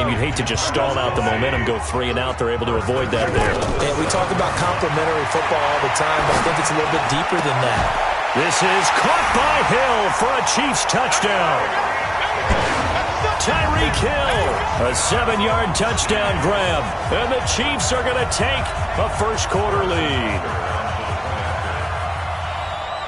game, you'd hate to just stall out the momentum, go 3 and out. They're able to avoid that there. And we talk about complementary football all the time, but I think it's a little bit deeper than that. This is caught by Hill for a Chiefs touchdown. Tyreek Hill, a 7-yard touchdown grab. And the Chiefs are going to take a first-quarter lead.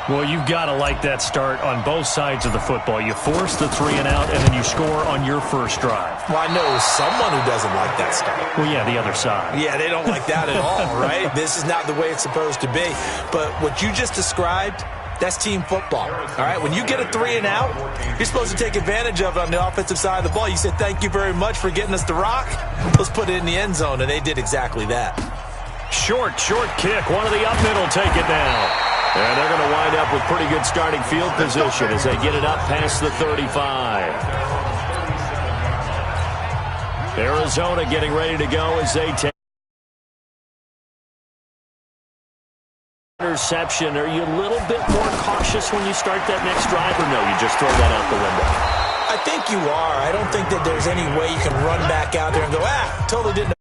Well, you've got to like that start on both sides of the football. You force the 3 and out, and then you score on your first drive. Well, I know someone who doesn't like that start. Well, yeah, the other side. Yeah, they don't like that at all, right? This is not the way it's supposed to be. But what you just described, that's team football, all right? When you get a 3 and out, you're supposed to take advantage of it on the offensive side of the ball. You said, thank you very much for getting us the rock. Let's put it in the end zone, and they did exactly that. Short kick. One of the up middle take it down. And they're going to wind up with pretty good starting field position as they get it up past the 35. Arizona getting ready to go as they take interception. Are you a little bit more cautious when you start that next drive, or no, you just throw that out the window? I think you are. I don't think that there's any way you can run back out there and go, totally didn't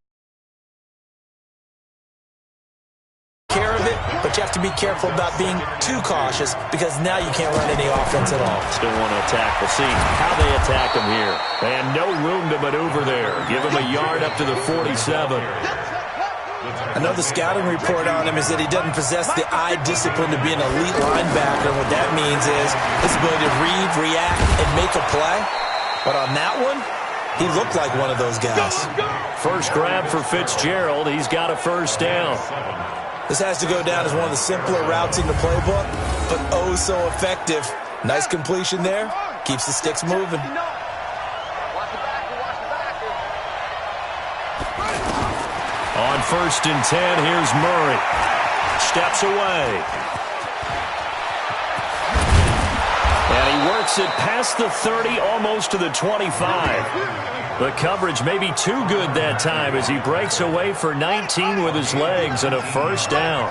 care of it, but you have to be careful about being too cautious because now you can't run any offense at all. Still want to attack. We'll see how they attack him here. And no room to maneuver there. Give him a yard up to the 47. I know the scouting report on him is that he doesn't possess the eye discipline to be an elite linebacker. And what that means is his ability to read, react, and make a play. But on that one, he looked like one of those guys. First grab for Fitzgerald. He's got a first down. This has to go down as one of the simpler routes in the playbook, but oh so effective. Nice completion there. Keeps the sticks moving. On 1st and 10, here's Murray. Steps away. And he works it past the 30, almost to the 25. The coverage may be too good that time as he breaks away for 19 with his legs and a first down.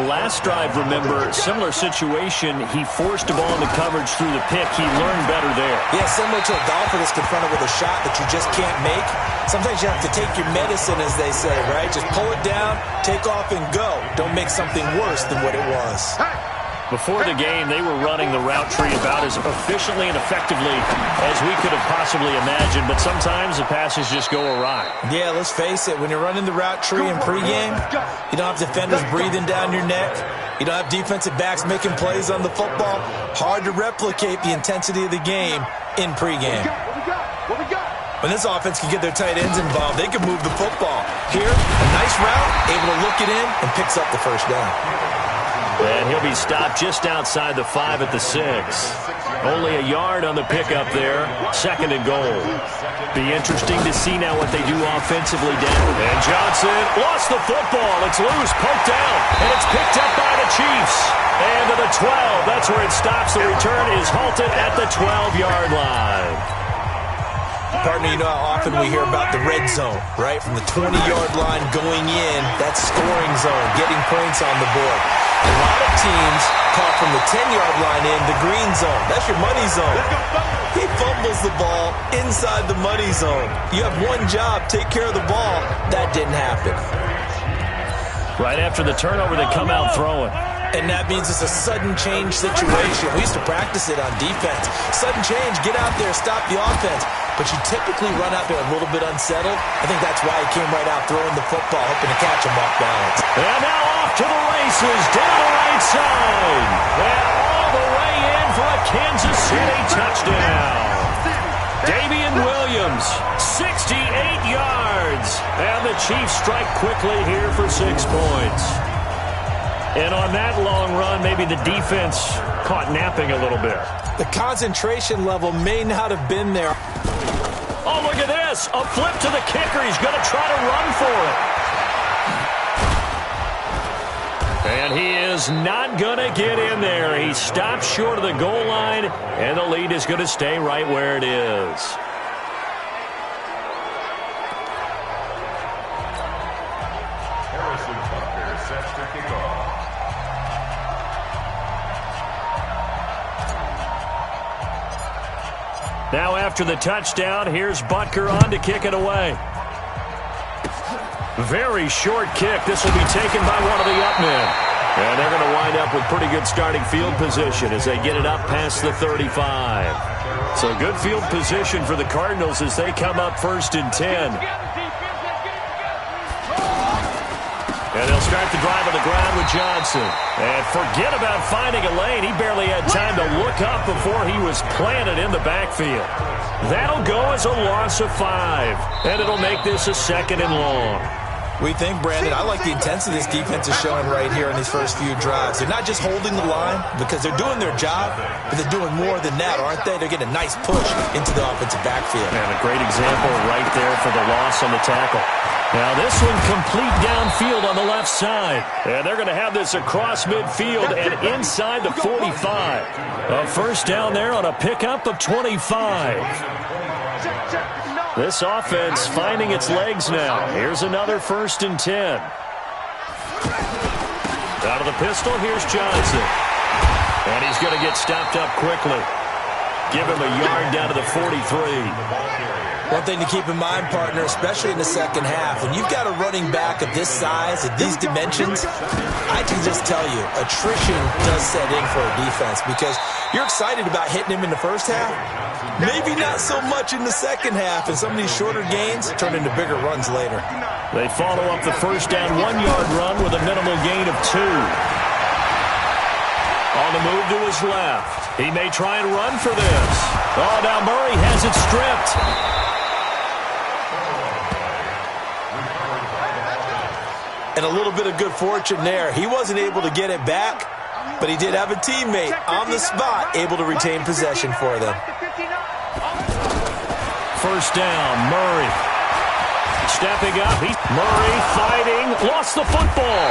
Last drive, remember, similar situation. He forced a ball into coverage through the pick. He learned better there. Yeah, similar to a golfer that's confronted with a shot that you just can't make. Sometimes you have to take your medicine, as they say, right? Just pull it down, take off, and go. Don't make something worse than what it was. Before the game, they were running the route tree about as efficiently and effectively as we could have possibly imagined, but sometimes the passes just go awry. Yeah, let's face it. When you're running the route tree in pregame, you don't have defenders breathing down your neck. You don't have defensive backs making plays on the football. Hard to replicate the intensity of the game in pregame. When this offense can get their tight ends involved, they can move the football. Here, a nice route, able to look it in, and picks up the first down. And he'll be stopped just outside the 5 at the 6. Only a yard on the pickup there. 2nd and goal. Be interesting to see now what they do offensively down. And Johnson lost the football. It's loose, poked down, and it's picked up by the Chiefs. And to the 12. That's where it stops. The return is halted at the 12-yard line. Partner, you know how often we hear about the red zone, right? From the 20-yard line going in, that's scoring zone, getting points on the board. A lot of teams caught from the 10-yard line in the green zone. That's your money zone. He fumbles the ball inside the money zone. You have one job, take care of the ball. That didn't happen. Right after the turnover, they come out throwing. And that means it's a sudden change situation. We used to practice it on defense. Sudden change, get out there, stop the offense. But you typically run out there a little bit unsettled. I think that's why he came right out throwing the football, hoping to catch him off balance. And now off to the races, down the right side. And all the way in for a Kansas City touchdown. Damian Williams, 68 yards. And the Chiefs strike quickly here for 6 points. And on that long run, maybe the defense caught napping a little bit. The concentration level may not have been there. Oh, look at this. A flip to the kicker. He's going to try to run for it. And he is not going to get in there. He stopped short of the goal line, and the lead is going to stay right where it is. Now after the touchdown, here's Butker on to kick it away. Very short kick. This will be taken by one of the up men. And they're going to wind up with pretty good starting field position as they get it up past the 35. So good field position for the Cardinals as they come up 1st and 10. And they'll start the drive on the ground with Johnson. And forget about finding a lane. He barely had time to look up before he was planted in the backfield. That'll go as a loss of 5. And it'll make this a 2nd and long. We think, Brandon, I like the intensity this defense is showing right here in these first few drives. They're not just holding the line because they're doing their job, but they're doing more than that, aren't they? They're getting a nice push into the offensive backfield. And a great example right there for the loss on the tackle. Now this one complete downfield on the left side. And they're going to have this across midfield and inside the 45. A first down there on a pickup of 25. This offense finding its legs now. Here's another 1st and 10. Out of the pistol, here's Johnson. And he's going to get stopped up quickly. Give him a yard down to the 43. One thing to keep in mind, partner, especially in the second half, when you've got a running back of this size, at these dimensions, I can just tell you, attrition does set in for a defense because you're excited about hitting him in the first half. Maybe not so much in the second half, and some of these shorter gains turn into bigger runs later. They follow up the first down 1-yard run with a minimal gain of 2. On the move to his left. He may try and run for this. Oh, now Murray has it stripped. And a little bit of good fortune there. He wasn't able to get it back, but he did have a teammate on the spot able to retain possession for them. First down, Murray. Stepping up. Murray fighting. Lost the football.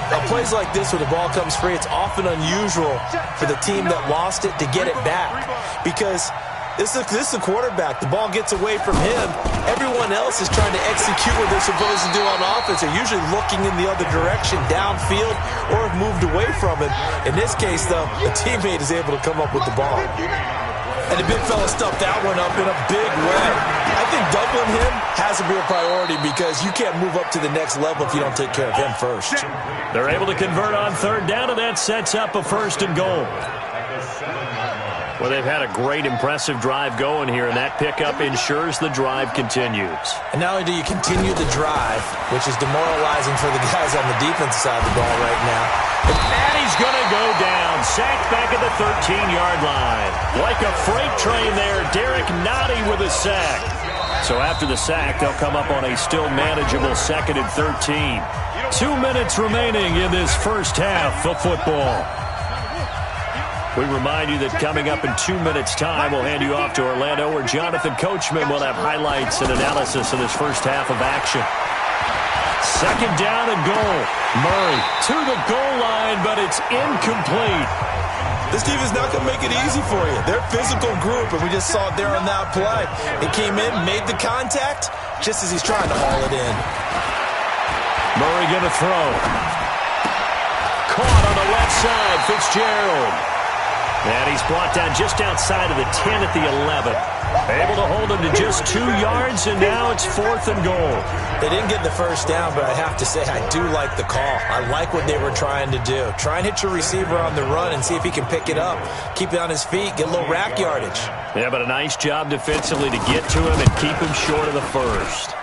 Now, plays like this where the ball comes free, it's often unusual for the team that lost it to get it back because this is a quarterback. The ball gets away from him. Everyone else is trying to execute what they're supposed to do on offense. They're usually looking in the other direction, downfield, or have moved away from him. In this case, though, the teammate is able to come up with the ball. And the big fella stuffed that one up in a big way. I think doubling him has to be a priority because you can't move up to the next level if you don't take care of him first. They're able to convert on 3rd down, and that sets up a 1st and goal. Well, they've had a great, impressive drive going here, and that pickup ensures the drive continues. And not only do you continue the drive, which is demoralizing for the guys on the defensive side of the ball right now. And he's going to go down. Sacked back at the 13-yard line. Like a freight train there, Derek Nottie with a sack. So after the sack, they'll come up on a still manageable 2nd and 13. 2 minutes remaining in this first half of football. We remind you that coming up in 2 minutes' time, we'll hand you off to Orlando, where Jonathan Coachman will have highlights and analysis of this first half of action. 2nd down and goal. Murray to the goal line, but it's incomplete. This defense is not going to make it easy for you. They're a physical group, and we just saw it there on that play. It came in, made the contact, just as he's trying to haul it in. Murray going to throw. Caught on the left side, Fitzgerald. And he's brought down just outside of the 10 at the 11. Able to hold him to just 2 yards, and now it's 4th and goal. They didn't get the first down, but I have to say I do like the call. I like what they were trying to do. Try and hit your receiver on the run and see if he can pick it up. Keep it on his feet, get a little rack yardage. Yeah, but a nice job defensively to get to him and keep him short of the first.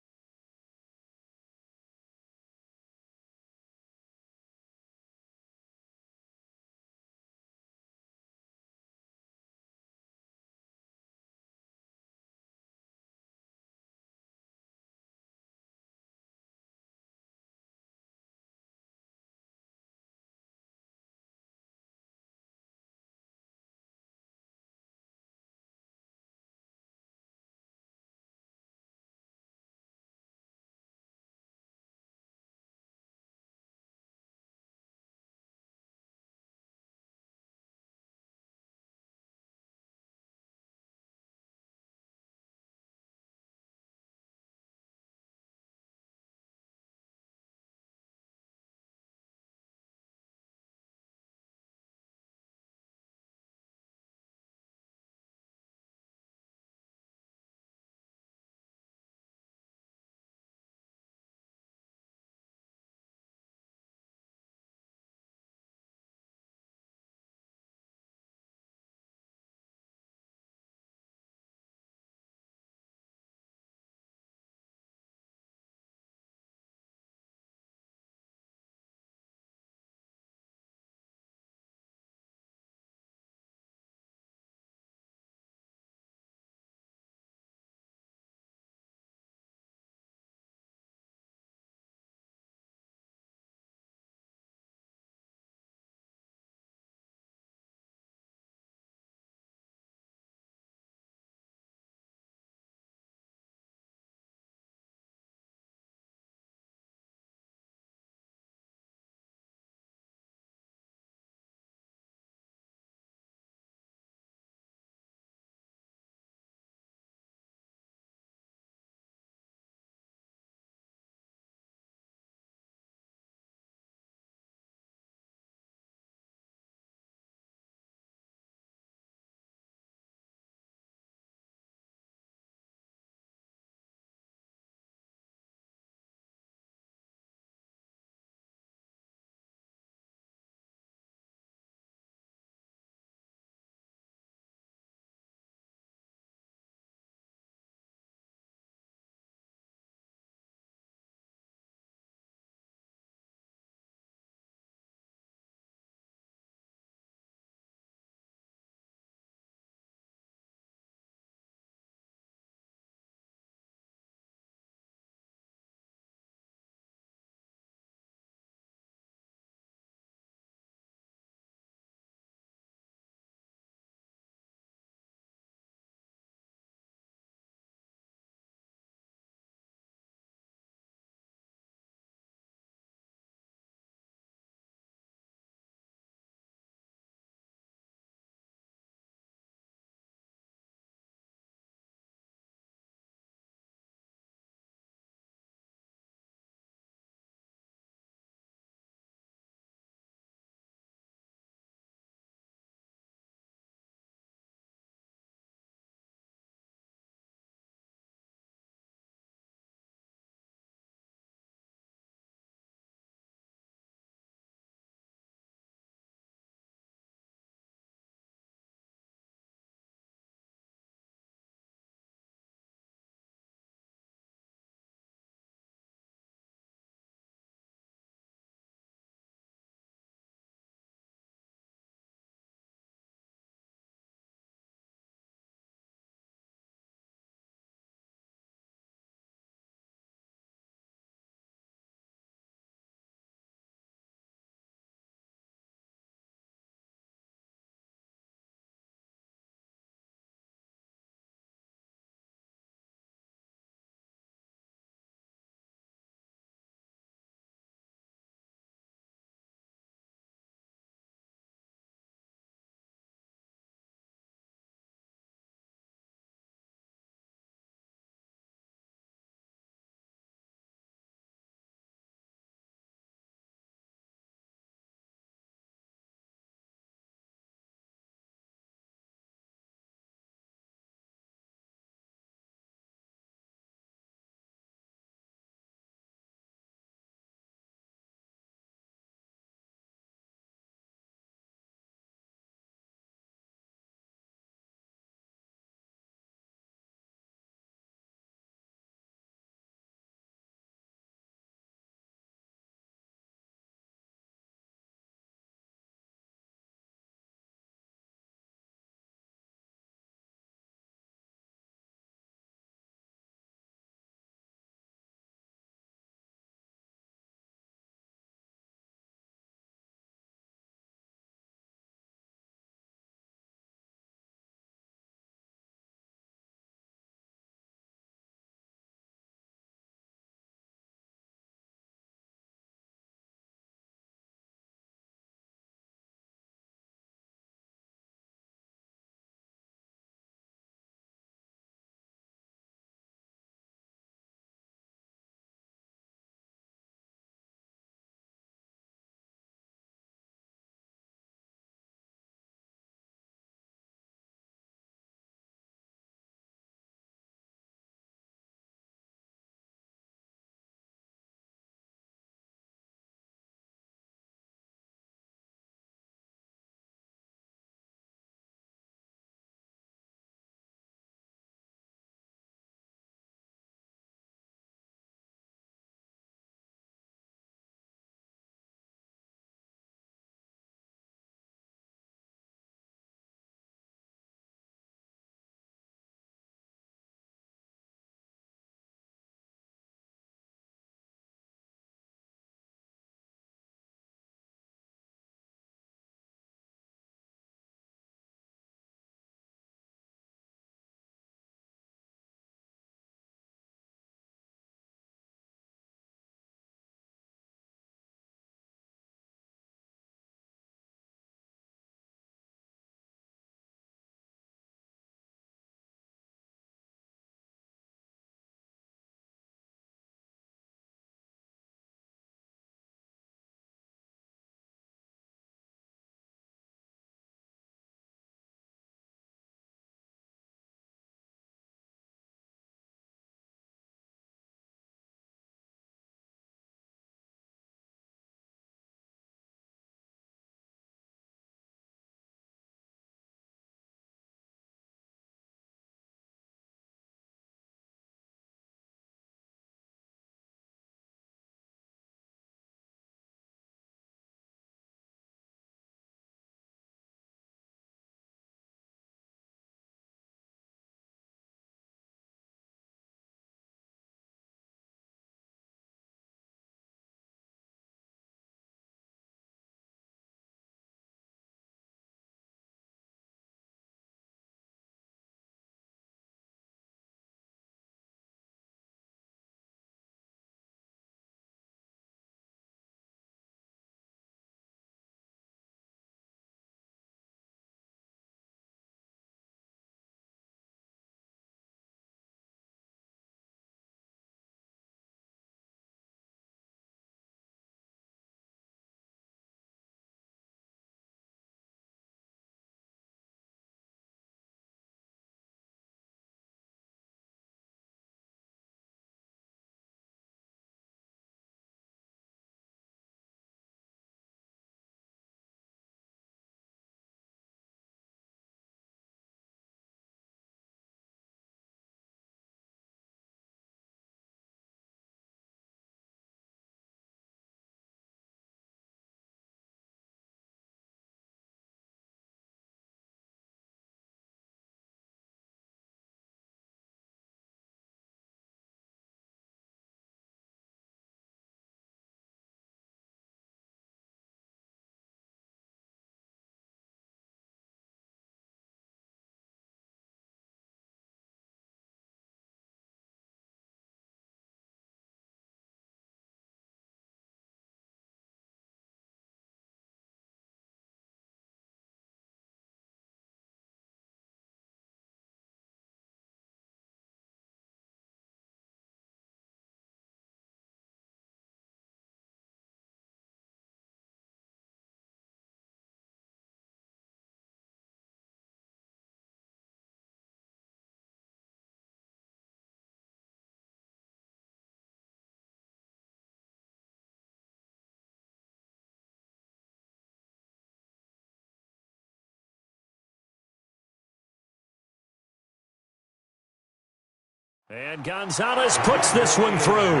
And Gonzalez puts this one through.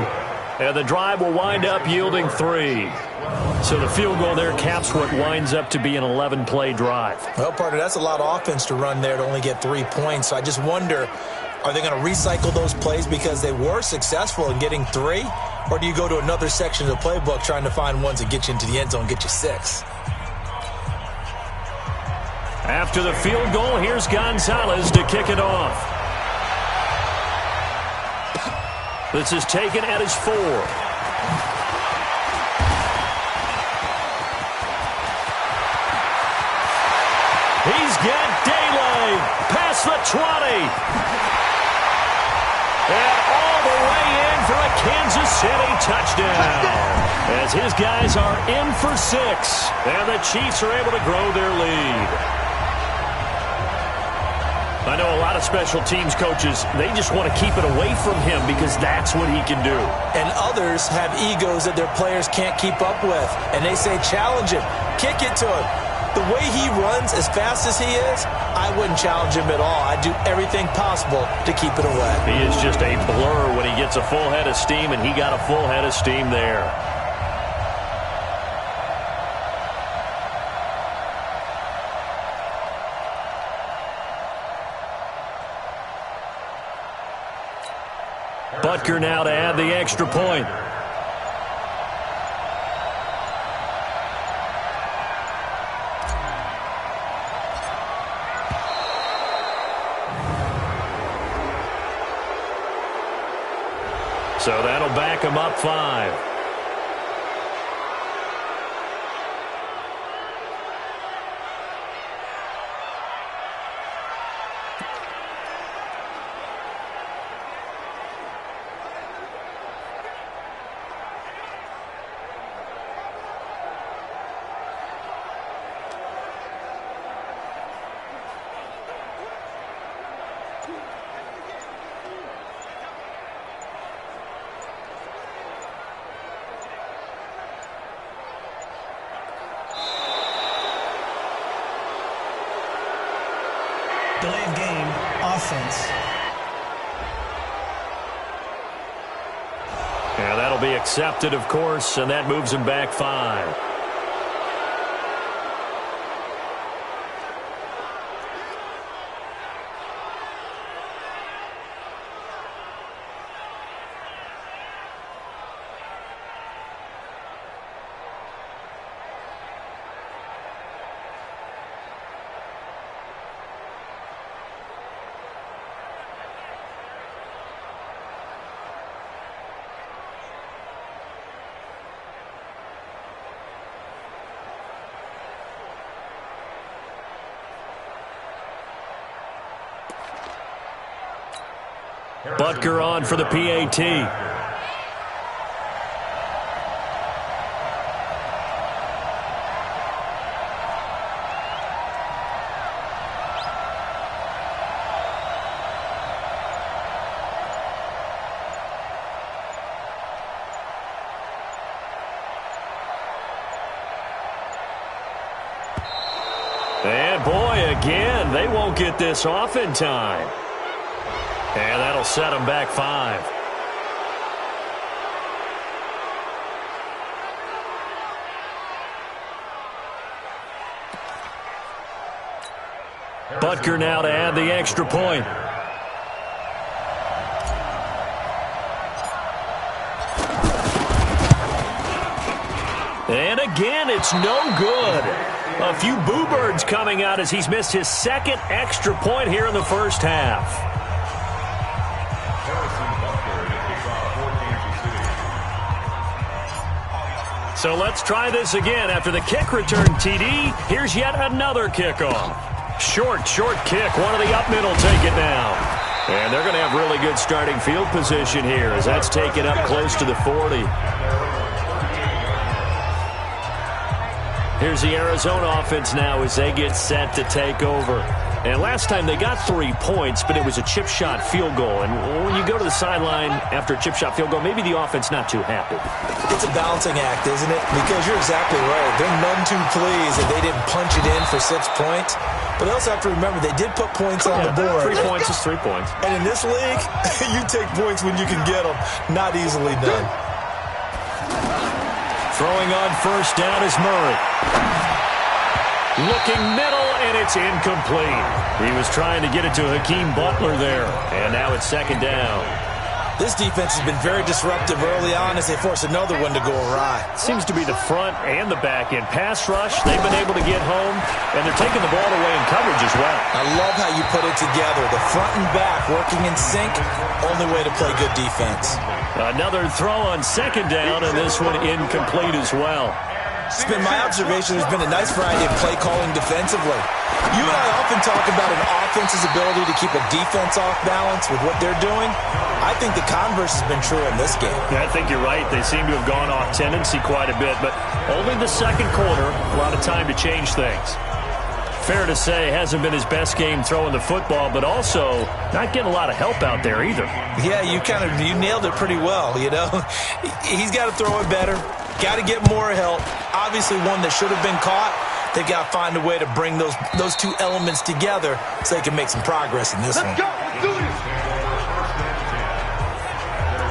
And the drive will wind up yielding 3. So the field goal there caps what winds up to be an 11-play drive. Well, partner, that's a lot of offense to run there to only get 3 points. So I just wonder, are they going to recycle those plays because they were successful in getting 3? Or do you go to another section of the playbook trying to find ones that get you into the end zone and get you 6? After the field goal, here's Gonzalez to kick it off. This is taken at his 4. He's got daylight past the 20. And all the way in for a Kansas City touchdown. As his guys are in for 6. And the Chiefs are able to grow their lead. I know a lot of special teams coaches, they just want to keep it away from him because that's what he can do. And others have egos that their players can't keep up with. And they say, challenge him, kick it to him. The way he runs as fast as he is, I wouldn't challenge him at all. I'd do everything possible to keep it away. He is just a blur when he gets a full head of steam, and he got a full head of steam there. Butker now to add the extra point. So that'll back him up 5. Delay of game, offense. Yeah, that'll be accepted, of course, and that moves him back 5. Butker on for the PAT. And boy, again, they won't get this off in time. And that'll set him back 5. Butker now to add the extra point. And again, it's no good. A few boo birds coming out as he's missed his 2nd extra point here in the first half. So let's try this again. After the kick return TD, here's yet another kickoff. Short kick. One of the up middle take it now. And they're going to have really good starting field position here as that's taken up close to the 40. Here's the Arizona offense now as they get set to take over. And last time they got 3 points, but it was a chip shot field goal. And when you go to the sideline after a chip shot field goal, maybe the offense not too happy. It's a balancing act, isn't it? Because you're exactly right. They're none too pleased that they didn't punch it in for 6 points. But they also have to remember they did put points on the board. 3 points is 3 points. And in this league, you take points when you can get them. Not easily done. Throwing on first down is Murray. Looking middle, and it's incomplete. He was trying to get it to Hakeem Butler there, and now it's second down. This defense has been very disruptive early on as they force another one to go awry. Seems to be the front and the back end. Pass rush, they've been able to get home, and they're taking the ball away in coverage as well. I love how you put it together. The front and back working in sync, only way to play good defense. Another throw on second down, and this one incomplete as well. It's been my observation there's been a nice variety of play calling defensively. You and I often talk about an offense's ability to keep a defense off balance with what they're doing. I think the converse has been true in this game. Yeah, I think you're right. They seem to have gone off tendency quite a bit, but only the second quarter, a lot of time to change things. Fair to say, hasn't been his best game throwing the football, but also not getting a lot of help out there either. Yeah, you nailed it pretty well, you know. He's got to throw it better. Got to get more help. Obviously one that should have been caught. They got to find a way to bring those two elements together so they can make some progress in this one. Let's go. Let's do this.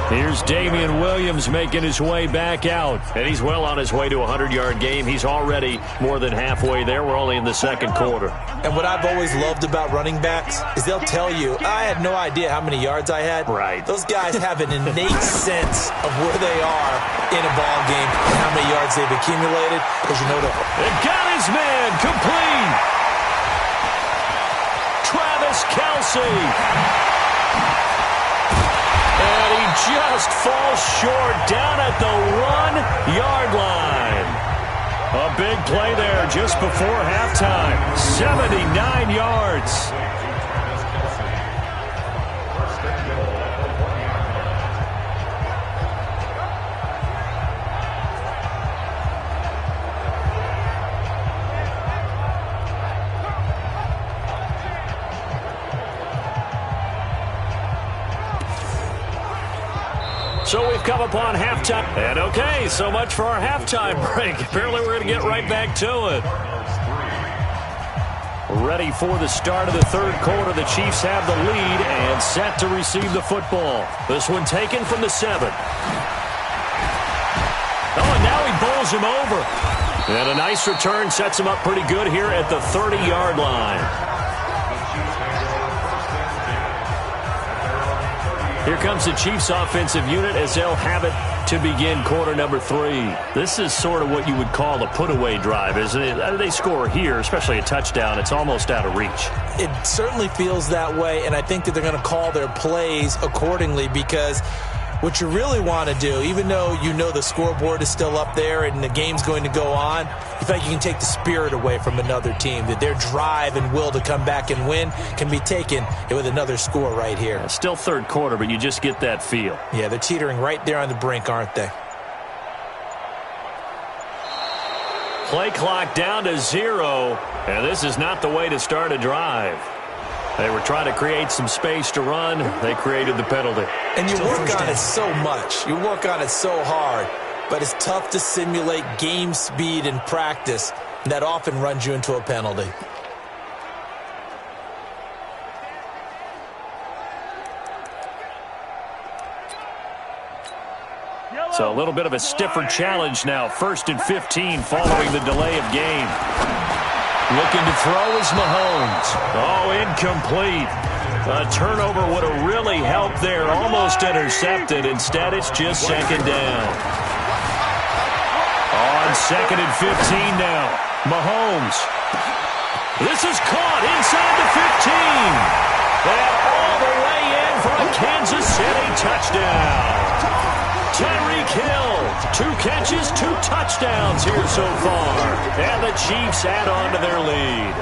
Here's Damian Williams making his way back out. And he's well on his way to a 100-yard game. He's already more than halfway there. We're only in the second quarter. And what I've always loved about running backs is they'll tell you, I had no idea how many yards I had. Right. Those guys have an innate sense of where they are in a ball game and how many yards they've accumulated. Because you know It got his man complete. Travis Kelce. And he just falls short down at the 1-yard line. A big play there just before halftime. 79 yards. So we've come upon halftime. And okay, so much for our halftime break. Apparently we're going to get right back to it. Ready for the start of the third quarter. The Chiefs have the lead and set to receive the football. This one taken from the 7. Oh, and now he bowls him over. And a nice return sets him up pretty good here at the 30-yard line. Here comes the Chiefs offensive unit as they'll have it to begin quarter number 3. This is sort of what you would call a put-away drive, isn't it? They score here, especially a touchdown. It's almost out of reach. It certainly feels that way, and I think that they're going to call their plays accordingly because what you really want to do, even though you know the scoreboard is still up there and the game's going to go on, you feel like you can take the spirit away from another team, that their drive and will to come back and win can be taken with another score right here. Still third quarter, but you just get that feel. Yeah, they're teetering right there on the brink, aren't they? Play clock down to 0, and this is not the way to start a drive. They were trying to create some space to run. They created the penalty. And you work on it so much. You work on it so hard. But it's tough to simulate game speed in practice. And that often runs you into a penalty. So a little bit of a stiffer challenge now. 1st and 15 following the delay of game. Looking to throw is Mahomes. Oh, incomplete. A turnover would have really helped there. Almost intercepted. Instead, it's just second down. On 2nd and 15 now. Mahomes. This is caught inside the 15. And all the way in for a Kansas City touchdown. Tyreek Hill, 2 catches, 2 touchdowns here so far. And the Chiefs add on to their lead.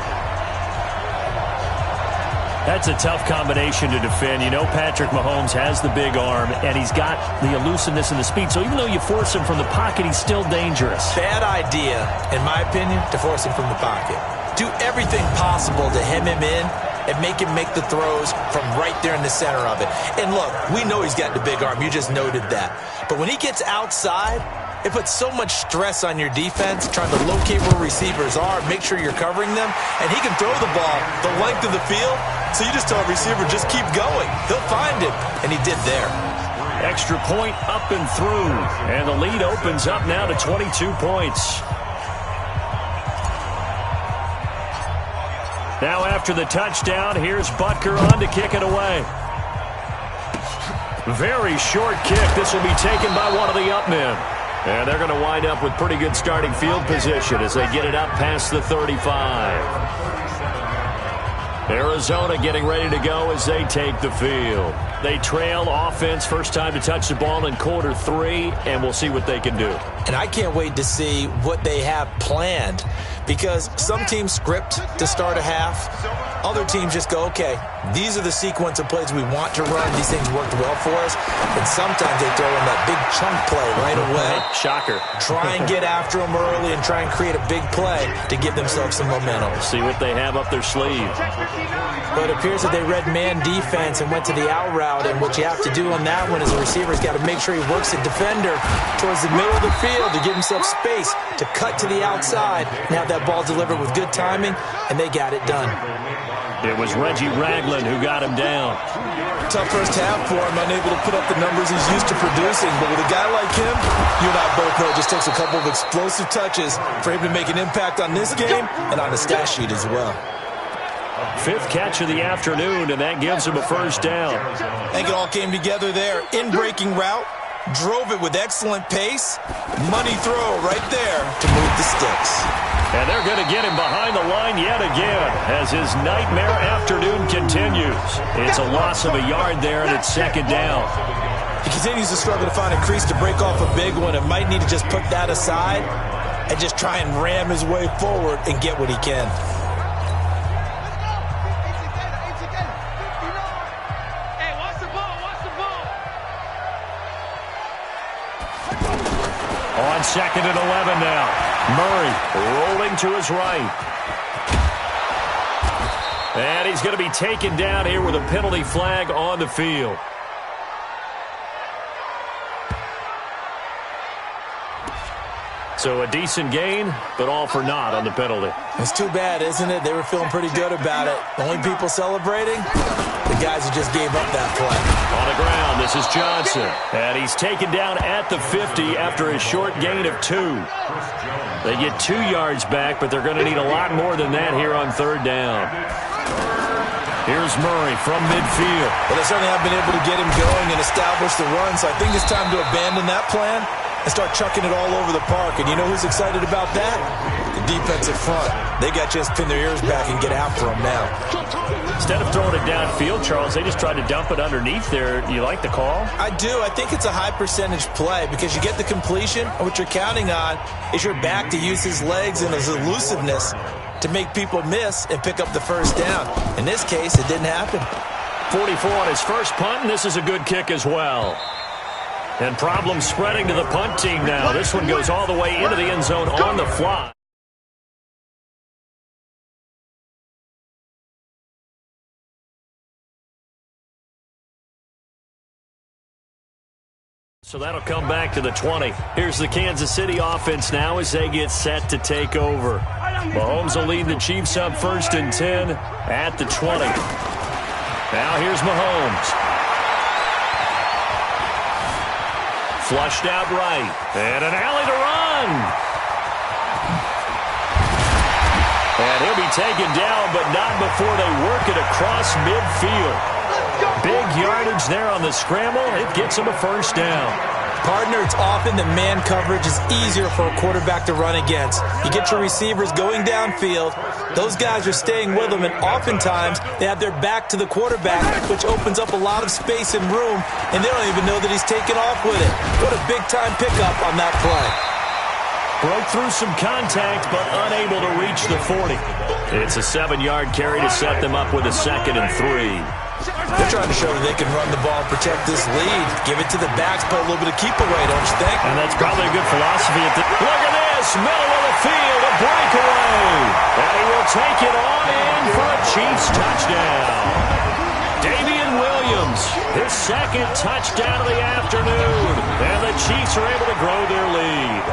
That's a tough combination to defend. You know Patrick Mahomes has the big arm, and he's got the elusiveness and the speed. So even though you force him from the pocket, he's still dangerous. Bad idea, in my opinion, to force him from the pocket. do everything possible to hem him in and make him make the throws from right there in the center of it. And look, we know he's got the big arm. You just noted that. But when he gets outside, it puts so much stress on your defense trying to locate where receivers are, make sure you're covering them, and he can throw the ball the length of the field. So you just tell a receiver, just keep going. He'll find it, and he did there. Extra point up and through, and the lead opens up now to 22 points. Now after the touchdown, here's Butker on to kick it away. Very short kick. This will be taken by one of the up men. And they're going to wind up with pretty good starting field position as they get it up past the 35. Arizona getting ready to go as they take the field. They trail offense, first time to touch the ball in quarter 3, and we'll see what they can do. And I can't wait to see what they have planned, because some teams script to start a half. Other teams just go, okay, these are the sequence of plays we want to run. These things worked well for us. And sometimes they throw in that big chunk play right away. Shocker. Try and get after them early and try and create a big play to give themselves some momentum. See what they have up their sleeve. But it appears that they read man defense and went to the out route. And what you have to do on that one is the receiver's got to make sure he works the defender towards the middle of the field to give himself space to cut to the outside and have that ball delivered with good timing, and they got it done. It was Reggie Ragland who got him down. Tough first half for him, unable to put up the numbers he's used to producing. But with a guy like him, you and I both know it just takes a couple of explosive touches for him to make an impact on this game and on the stat sheet as well. 5th catch of the afternoon, and that gives him a first down. I think it all came together there. In-breaking route, drove it with excellent pace. Money throw right there to move the sticks. And they're going to get him behind the line yet again as his nightmare afternoon continues. It's a loss of a yard there, and it's second down. He continues to struggle to find a crease to break off a big one and might need to just put that aside and just try and ram his way forward and get what he can. On 2nd and 11 now. Murray rolling to his right. And he's going to be taken down here with a penalty flag on the field. So a decent gain, but all for naught on the penalty. It's too bad, isn't it? They were feeling pretty good about it. The only people celebrating, the guys who just gave up that play. On the ground, this is Johnson. And he's taken down at the 50 after a short gain of 2. They get 2 yards back, but they're going to need a lot more than that here on 3rd down. Here's Murray from midfield. Well, they certainly have been able to get him going and establish the run, so I think it's time to abandon that plan and start chucking it all over the park. And you know who's excited about that? The defensive front. They got to just pin their ears back and get after them now. Instead of throwing it downfield, Charles, they just tried to dump it underneath there. You like the call? I do. I think it's a high percentage play because you get the completion, and what you're counting on is your back to use his legs and his elusiveness to make people miss and pick up the first down. In this case, it didn't happen. 44 on his first punt, and this is a good kick as well. And problems spreading to the punt team now. This one goes all the way into the end zone on the fly. So that'll come back to the 20. Here's the Kansas City offense now as they get set to take over. Mahomes will lead the Chiefs up 1st and 10 at the 20. Now here's Mahomes. Flushed out right. And an alley to run. And he'll be taken down, but not before they work it across midfield. Big yardage there on the scramble. It gets him a first down. Partner, it's often that man coverage is easier for a quarterback to run against. You get your receivers going downfield. Those guys are staying with them, and oftentimes they have their back to the quarterback, which opens up a lot of space and room, and they don't even know that he's taken off with it. What a big-time pickup on that play. Broke through some contact, but unable to reach the 40. It's a 7-yard carry to set them up with a 2nd and 3. They're trying to show that they can run the ball and protect this lead. Give it to the backs, put a little bit of keep away, don't you think? And that's probably a good philosophy. Look at this, middle of the field, a breakaway. And he will take it on in for a Chiefs touchdown. Damian Williams, his second touchdown of the afternoon. And the Chiefs are able to grow their lead.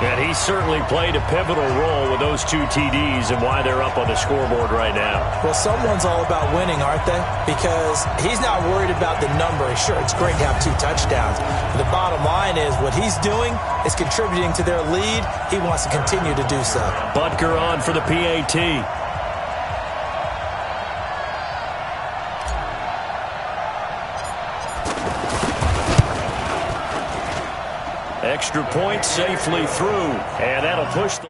And he certainly played a pivotal role with those 2 TDs and why they're up on the scoreboard right now. Well, someone's all about winning, aren't they? Because he's not worried about the number. Sure, it's great to have 2 touchdowns. But the bottom line is what he's doing is contributing to their lead. He wants to continue to do so. Butker on for the PAT. Extra point safely through, and that'll push the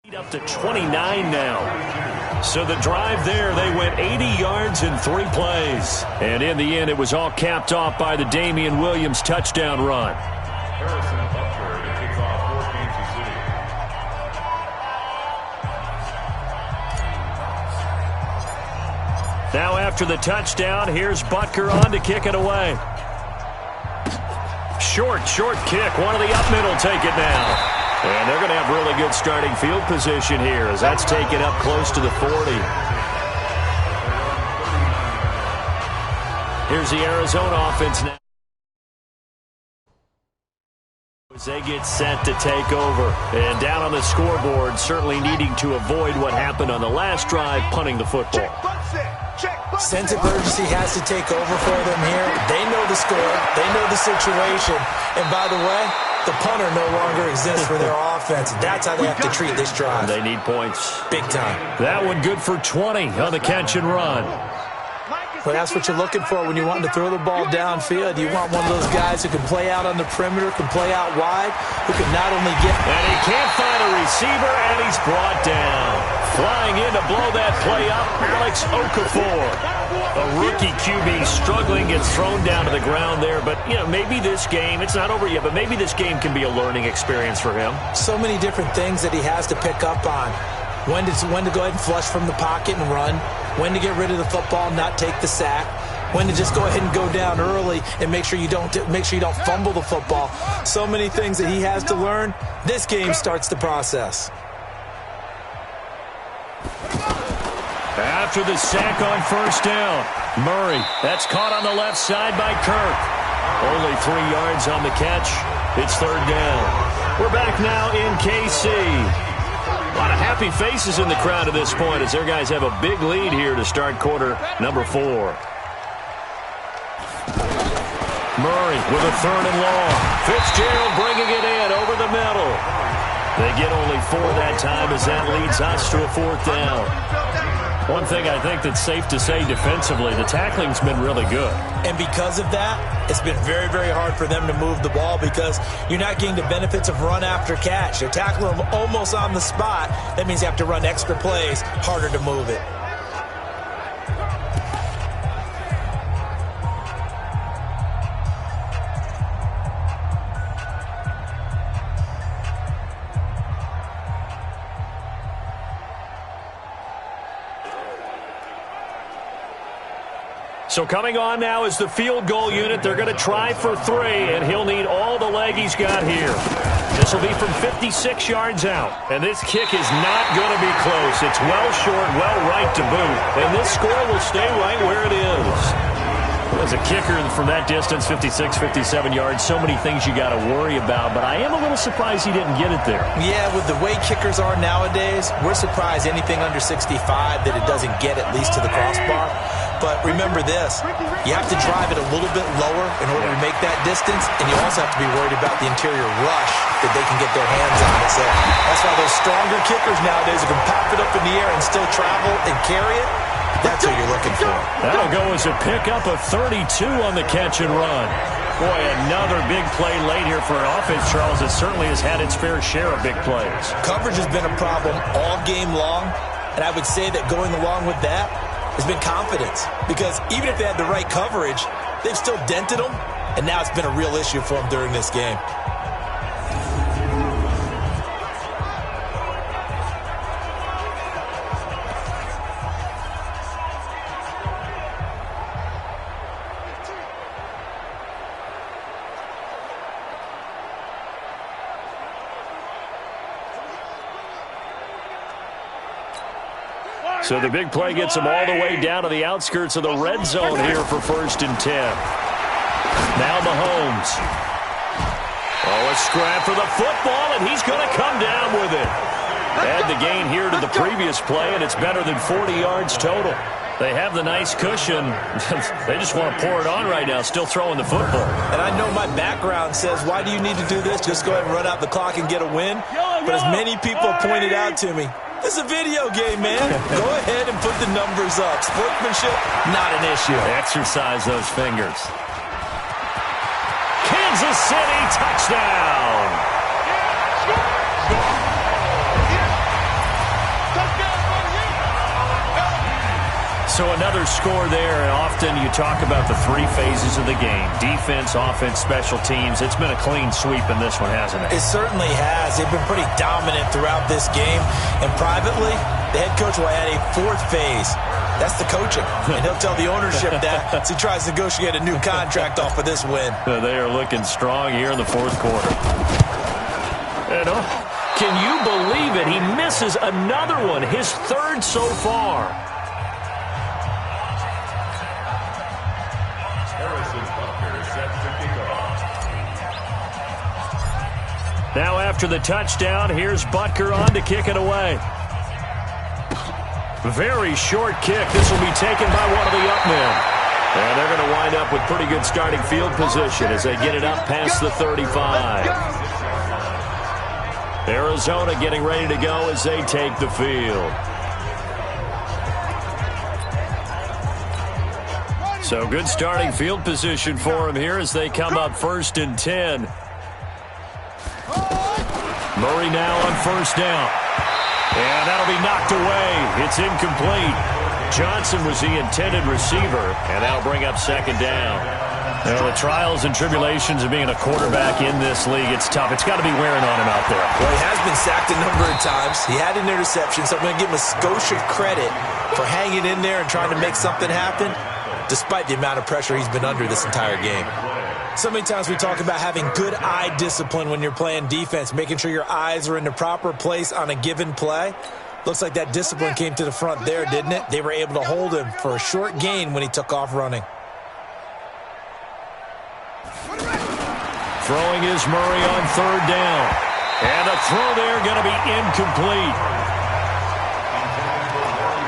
lead up to 29 now. So the drive there, they went 80 yards in 3 plays. And in the end, it was all capped off by the Damian Williams touchdown run. Now after the touchdown, here's Butker on to kick it away. Short kick. One of the up middle take it now. And they're going to have really good starting field position here as that's taken up close to the 40. Here's the Arizona offense now. As they get set to take over. And down on the scoreboard, certainly needing to avoid what happened on the last drive, punting the football. Sense of urgency has to take over for them here. They know the score. They know the situation. And by the way, the punter no longer exists for their offense. That's how they have to treat this drive. They need points. Big time. That one good for 20 on the catch and run. Well, that's what you're looking for when you want to throw the ball downfield. You want one of those guys who can play out on the perimeter, can play out wide, who can not only get... And he can't find a receiver, and he's brought down. Flying in to blow that play up, Alex Okafor. A rookie QB struggling, gets thrown down to the ground there. But, you know, maybe this game, it's not over yet, but maybe this game can be a learning experience for him. So many different things that he has to pick up on. When to go ahead and flush from the pocket and run. When to get rid of the football and not take the sack. When to just go ahead and go down early and make sure you don't fumble the football. So many things that he has to learn. This game starts the process. After the sack on first down, Murray. That's caught on the left side by Kirk. Only 3 yards on the catch. It's third down. We're back now in KC. A lot of happy faces in the crowd at this point as their guys have a big lead here to start quarter number 4. Murray with a third and long. Fitzgerald bringing it in over the middle. They get only 4 that time as that leads us to a 4th down. One thing I think that's safe to say defensively, the tackling's been really good. And because of that, it's been very, very hard for them to move the ball because you're not getting the benefits of run after catch. They're tackling them almost on the spot. That means you have to run extra plays, harder to move it. So coming on now is the field goal unit. They're going to try for 3, and he'll need all the leg he's got here. This will be from 56 yards out, and this kick is not going to be close. It's well short, well right to boot, and this score will stay right where it is. As a kicker from that distance, 56, 57 yards, so many things you got to worry about, but I am a little surprised he didn't get it there. Yeah, with the way kickers are nowadays, we're surprised anything under 65 that it doesn't get at least to the crossbar. But remember this, you have to drive it a little bit lower in order to make that distance, and you also have to be worried about the interior rush that they can get their hands on it. So that's why those stronger kickers nowadays who can pop it up in the air and still travel and carry it, that's what you're looking for. That'll go as a pickup of 32 on the catch and run. Boy, another big play late here for an offense, Charles, that certainly has had its fair share of big plays. Coverage has been a problem all game long, and I would say that going along with that has been confidence. Because even if they had the right coverage, they've still dented them, and now it's been a real issue for them during this game. So the big play gets them all the way down to the outskirts of the red zone here for 1st and 10. Now Mahomes. Oh, a scrap for the football, and he's going to come down with it. Add the gain here to the previous play, and it's better than 40 yards total. They have the nice cushion. They just want to pour it on right now, still throwing the football. And I know my background says, why do you need to do this? Just go ahead and run out the clock and get a win. But as many people pointed out to me, it's a video game, man. Go ahead and put the numbers up. Sportsmanship, not an issue. Exercise those fingers. Kansas City touchdown. So another score there, and often you talk about the 3 phases of the game. Defense, offense, special teams. It's been a clean sweep in this one, hasn't it? It certainly has. They've been pretty dominant throughout this game. And privately, the head coach will add a 4th phase. That's the coaching. And he'll tell the ownership that as he tries to negotiate a new contract off of this win. They are looking strong here in the 4th quarter. And can you believe it? He misses another one, his 3rd so far. Now after the touchdown, here's Butker on to kick it away. Very short kick. This will be taken by one of the up men. And they're going to wind up with pretty good starting field position as they get it up past the 35. Arizona getting ready to go as they take the field. So good starting field position for them here as they come up 1st and 10. Murray now on 1st down. And that'll be knocked away. It's incomplete. Johnson was the intended receiver, and that'll bring up 2nd down. You know, the trials and tribulations of being a quarterback in this league, it's tough. It's got to be wearing on him out there. Well, he has been sacked a number of times. He had an interception, so I'm going to give him a skosh of credit for hanging in there and trying to make something happen, despite the amount of pressure he's been under this entire game. So many times we talk about having good eye discipline when you're playing defense, making sure your eyes are in the proper place on a given play. Looks like that discipline came to the front there, didn't it? They were able to hold him for a short gain when he took off running. Throwing is Murray on 3rd down. And a throw there going to be incomplete.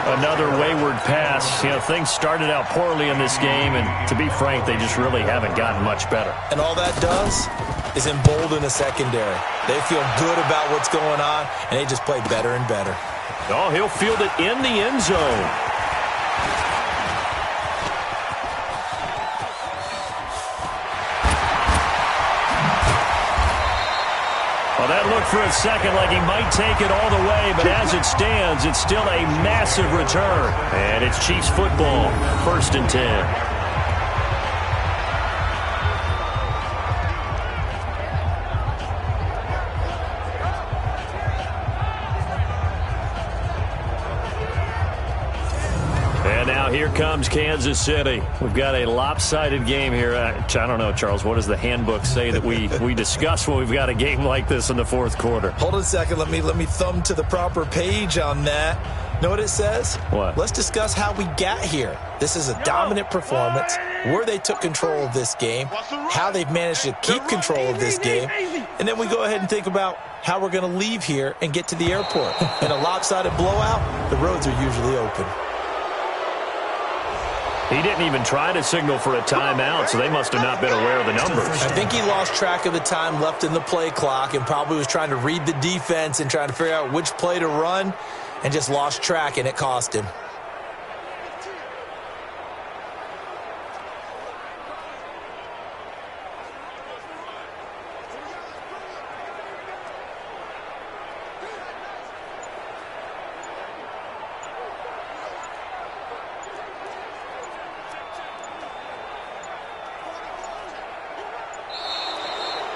Another wayward pass. You know, things started out poorly in this game, and to be frank, they just really haven't gotten much better. And all that does is embolden the secondary. They feel good about what's going on, and they just play better and better. Oh, he'll field it in the end zone. Well, that looked for a second like he might take it all the way, but as it stands, it's still a massive return. And it's Chiefs football, 1st and 10. And now here comes Kansas City. We've got a lopsided game here. I don't know, Charles, what does the handbook say that we discuss when we've got a game like this in the 4th quarter? Hold on a second. Let me thumb to the proper page on that. Know what it says? What? Let's discuss how we got here. This is a dominant performance, where they took control of this game, how they've managed to keep control of this game, and then we go ahead and think about how we're going to leave here and get to the airport. In a lopsided blowout, the roads are usually open. He didn't even try to signal for a timeout, so they must have not been aware of the numbers. I think he lost track of the time left in the play clock and probably was trying to read the defense and trying to figure out which play to run and just lost track, and it cost him.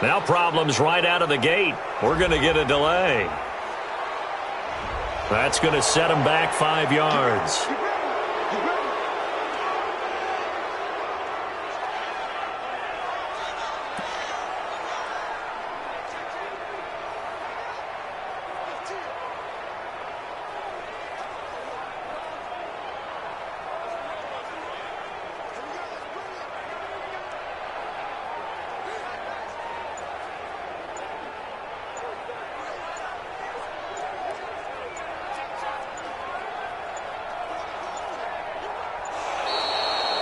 Now problems right out of the gate. We're going to get a delay. That's going to set him back 5 yards.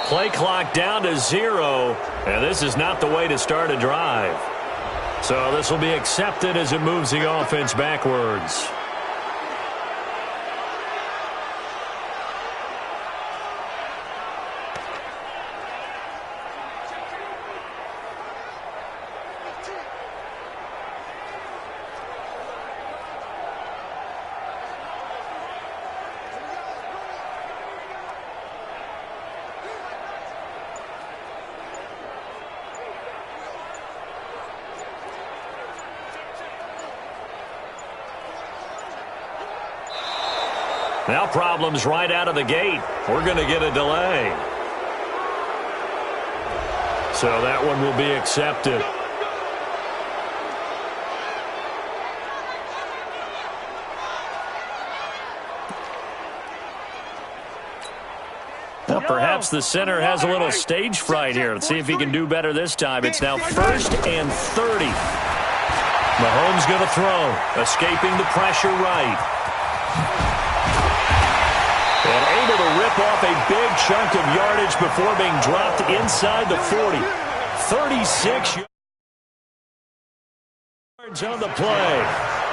Play clock down to 0, and this is not the way to start a drive. So this will be accepted as it moves the offense backwards. Now problems right out of the gate. We're going to get a delay. So that one will be accepted. Well, perhaps the center has a little stage fright here. Let's see if he can do better this time. It's now 1st and 30. Mahomes going to throw. Escaping the pressure right. And able to rip off a big chunk of yardage before being dropped inside the 40. 36 yards on the play.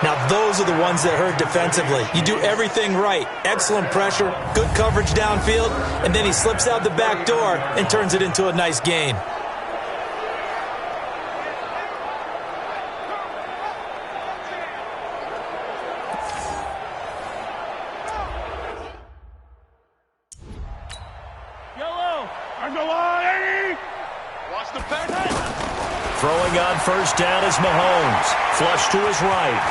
Now, those are the ones that hurt defensively. You do everything right. Excellent pressure, good coverage downfield, and then he slips out the back door and turns it into a nice gain. Throwing on first down is Mahomes. Flush to his right.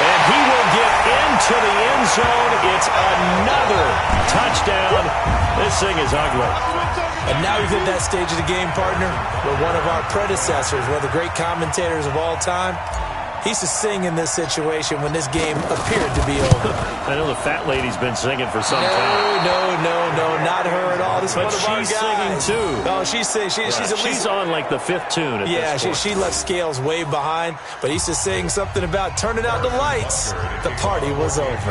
And he will get into the end zone. It's another touchdown. This thing is ugly. And now we've hit that stage of the game, partner, where one of our predecessors, one of the great commentators of all time, he used to sing in this situation when this game appeared to be over. I know the fat lady's been singing for some time. No, not her at all. This is one of our guys. She's singing too. Oh, she's at least... She's on like the 5th tune at this point. she left Scales way behind, but he used to sing something about turning out the lights. The party was over.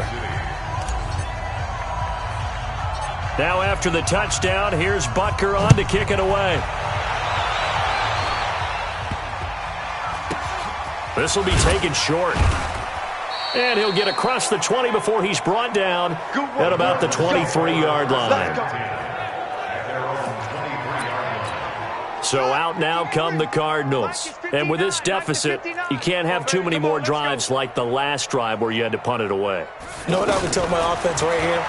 Now after the touchdown, here's Butker on to kick it away. This will be taken short. And he'll get across the 20 before he's brought down at about the 23-yard line. So out now come the Cardinals. And with this deficit, you can't have too many more drives like the last drive where you had to punt it away. You know what I would tell my offense right here?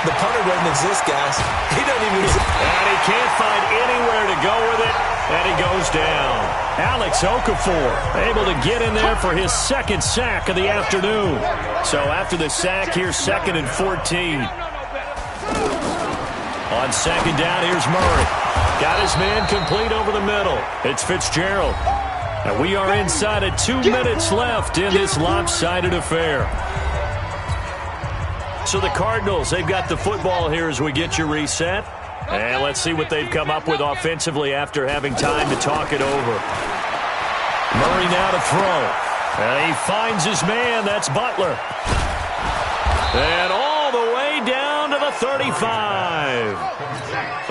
The punter doesn't exist, guys. He doesn't even exist. And he can't find anywhere to go with it, and he goes down. Alex Okafor able to get in there for his 2nd sack of the afternoon. So after the sack, here's 2nd and 14. On 2nd down, here's Murray. Got his man complete over the middle. It's Fitzgerald. And we are inside of 2 minutes left in this lopsided affair. So the Cardinals, they've got the football here as we get you reset. And let's see what they've come up with offensively after having time to talk it over. Murray now to throw. And he finds his man. That's Butler. And all the way down to the 35.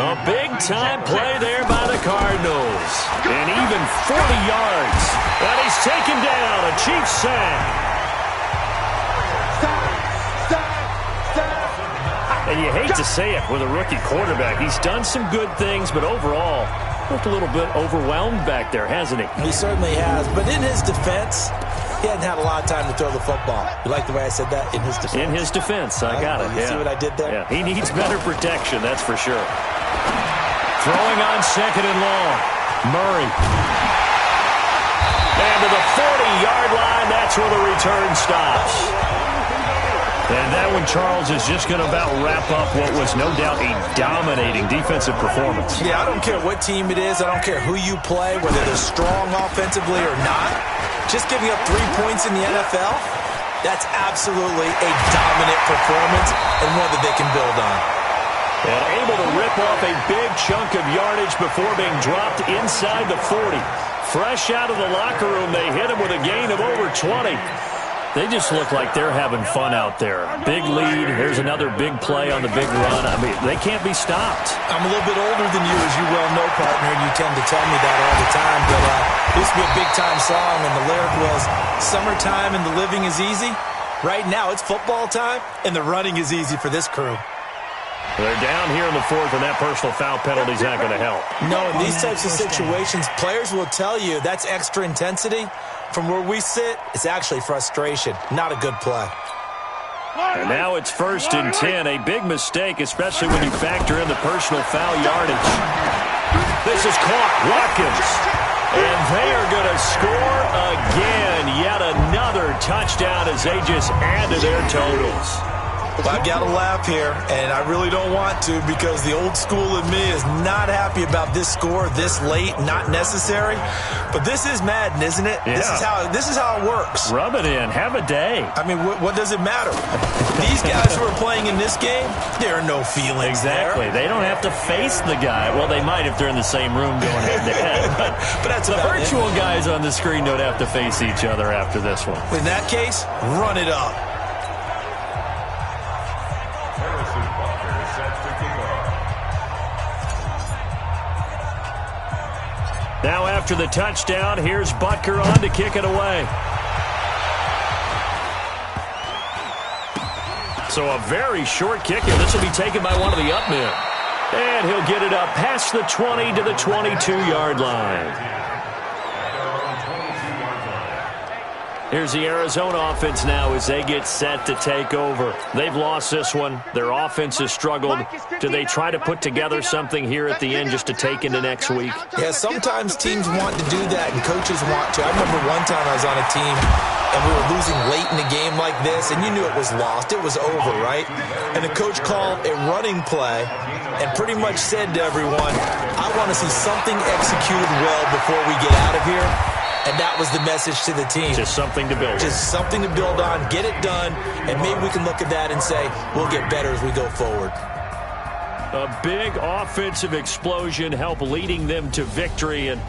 A big-time play there by the Cardinals. And even 40 yards. And he's taken down. A Chiefs sack. And you hate to say it with a rookie quarterback. He's done some good things, but overall, looked a little bit overwhelmed back there, hasn't he? He certainly has. But in his defense, he hadn't had a lot of time to throw the football. You like the way I said that? In his defense. In his defense. I got it. You see what I did there? Yeah. He needs better protection, that's for sure. Throwing on 2nd and long. Murray. And to the 40-yard line, that's where the return stops. And that one, Charles, is just going to about wrap up what was no doubt a dominating defensive performance. Yeah, I don't care what team it is. I don't care who you play, whether they're strong offensively or not. Just giving up 3 points in the NFL, that's absolutely a dominant performance and one that they can build on. And able to rip off a big chunk of yardage before being dropped inside the 40. Fresh out of the locker room, they hit him with a gain of over 20. They just look like they're having fun out there. Big lead. Here's another big play on the big run. I mean, they can't be stopped. I'm a little bit older than you, as you well know, partner, and you tend to tell me that all the time. But this would be a big-time song, and the lyric was, "Summertime and the living is easy." Right now, it's football time, and the running is easy for this crew. They're down here in the fourth, and that personal foul penalty is not going to help. No, in these types of situations, players will tell you that's extra intensity. From where we sit, it's actually frustration, not a good play. And now it's 1st and 10, a big mistake, especially when you factor in the personal foul yardage. This is caught. Watkins. And they are going to score again. Yet another touchdown as they just add to their totals. Well, I've got to laugh here, and I really don't want to because the old school in me is not happy about this score this late, not necessary. But this is Madden, isn't it? Yeah. This is how it works. Rub it in. Have a day. I mean, what does it matter? These guys who are playing in this game, there are no feelings Exactly. there. They don't have to face the guy. Well, they might if they're in the same room going head-to-head. But that's the about virtual it. guys on the screen don't have to face each other after this one. In that case, run it up. Now after the touchdown, here's Butker on to kick it away. So a very short kick here. This will be taken by one of the up men. And he'll get it up past the 20 to the 22-yard line. Here's the Arizona offense now as they get set to take over. They've lost this one. Their offense has struggled. Do they try to put together something here at the end just to take into next week? Yeah, sometimes teams want to do that and coaches want to. I remember one time I was on a team and we were losing late in a game like this, and you knew it was lost. It was over, right? And the coach called a running play and pretty much said to everyone, I want to see something executed well before we get out of here. And that was the message to the team. Just something to build on. Just something to build on, get it done, and maybe we can look at that and say, we'll get better as we go forward. A big offensive explosion help leading them to victory. And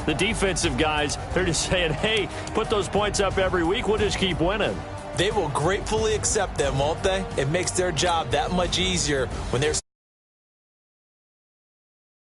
the defensive guys, they're just saying, hey, put those points up every week. We'll just keep winning. They will gratefully accept them, won't they? It makes their job that much easier when they're